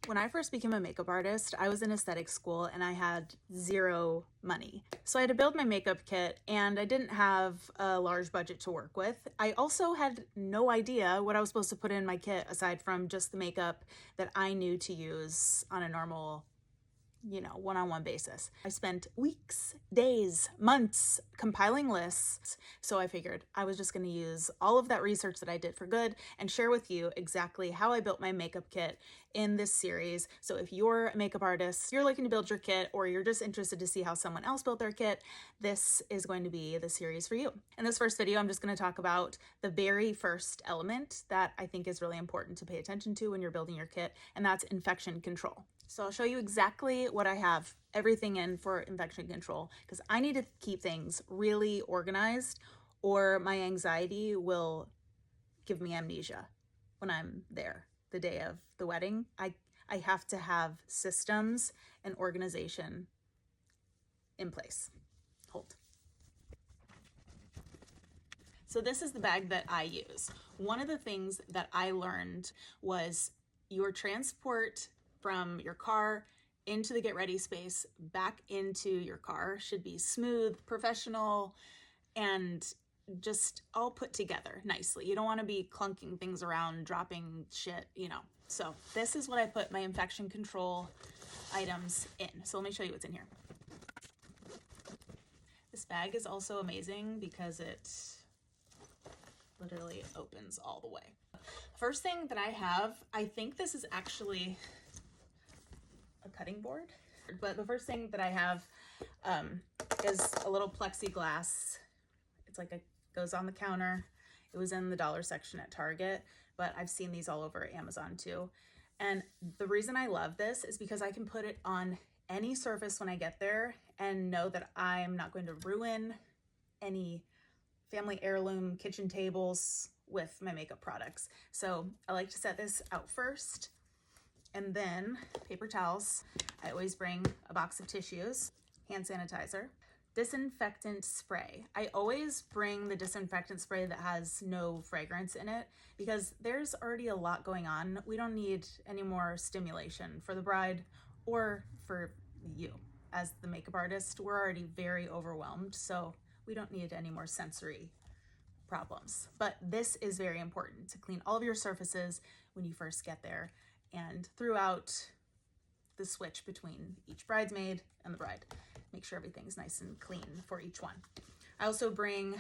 When I first became a makeup artist, I was in aesthetic school and I had zero money. So I had to build my makeup kit and I didn't have a large budget to work with. I also had no idea what I was supposed to put in my kit aside from just the makeup that I knew to use on a normal one-on-one basis. I spent weeks, days, months compiling lists. So I figured I was just going to use all of that research that I did for good and share with you exactly how I built my makeup kit in this series. So if you're a makeup artist, you're looking to build your kit, or you're just interested to see how someone else built their kit, this is going to be the series for you. In this first video, I'm just going to talk about the very first element that I think is really important to pay attention to when you're building your kit, and that's infection control. So I'll show you exactly what I have everything in for infection control, because I need to keep things really organized or my anxiety will give me amnesia when I'm there the day of the wedding. I have to have systems and organization in place. Hold. So this is the bag that I use. One of the things that I learned was your transport from your car into the get ready space back into your car should be smooth, professional, and just all put together nicely. You don't want to be clunking things around, dropping shit, So this is what I put my infection control items in. So let me show you what's in here. This bag is also amazing because it literally opens all the way. First thing that I have, I think this is actually a cutting board, but the first thing that I have is a little plexiglass. It's like it goes on the counter. It was in the dollar section at Target, but I've seen these all over Amazon too. And the reason I love this is because I can put it on any surface when I get there and know that I'm not going to ruin any family heirloom kitchen tables with my makeup products. So I like to set this out first, and then paper towels. I always bring a box of tissues, hand sanitizer, disinfectant spray. I always bring the disinfectant spray that has no fragrance in it because there's already a lot going on. We don't need any more stimulation for the bride or for you as the makeup artist. We're already very overwhelmed, so we don't need any more sensory problems. But this is very important to clean all of your surfaces when you first get there and throughout the switch between each bridesmaid and the bride. Make sure everything's nice and clean for each one. I also bring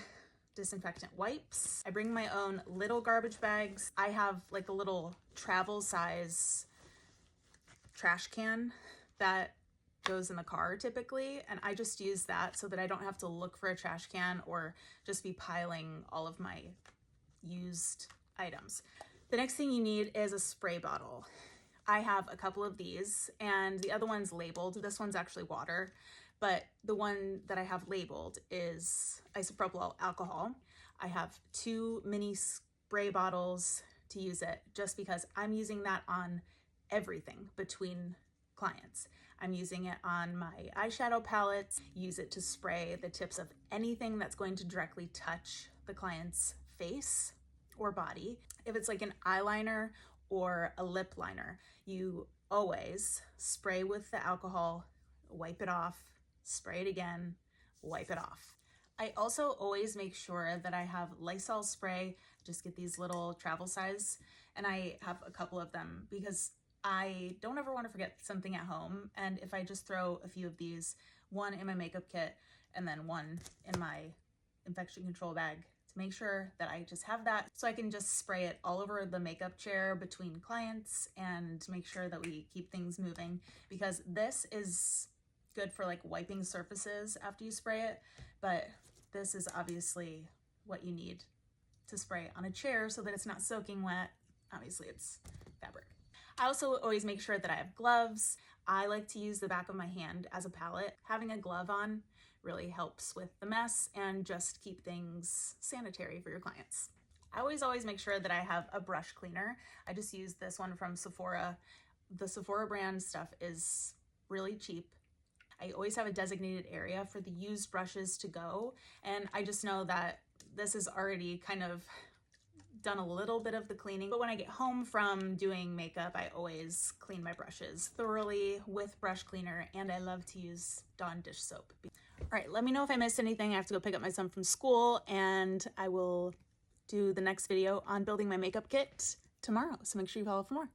disinfectant wipes. I bring my own little garbage bags. I have like a little travel size trash can that goes in the car typically, and I just use that so that I don't have to look for a trash can or just be piling all of my used items. The next thing you need is a spray bottle. I have a couple of these, and the other one's labeled. This one's actually water, but the one that I have labeled is isopropyl alcohol. I have 2 mini spray bottles to use it just because I'm using that on everything between clients. I'm using it on my eyeshadow palettes, use it to spray the tips of anything that's going to directly touch the client's face or body. If it's like an eyeliner or a lip liner, you always spray with the alcohol, wipe it off, spray it again, wipe it off. I also always make sure that I have Lysol spray. Just get these little travel size, and I have a couple of them because I don't ever want to forget something at home. And if I just throw a few of these, one in my makeup kit and then one in my infection control bag, to make sure that I just have that so I can just spray it all over the makeup chair between clients and make sure that we keep things moving, because this is good for like wiping surfaces after you spray it, but this is obviously what you need to spray on a chair so that it's not soaking wet. Obviously it's fabric. I also always make sure that I have gloves. I like to use the back of my hand as a palette. Having a glove on really helps with the mess and just keep things sanitary for your clients. I always make sure that I have a brush cleaner. I just use this one from Sephora. The Sephora brand stuff is really cheap. I always have a designated area for the used brushes to go, and I just know that this is already kind of done a little bit of the cleaning, but when I get home from doing makeup, I always clean my brushes thoroughly with brush cleaner, and I love to use Dawn dish soap. All right, let me know if I missed anything. I have to go pick up my son from school, and I will do the next video on building my makeup kit tomorrow, so make sure you follow for more.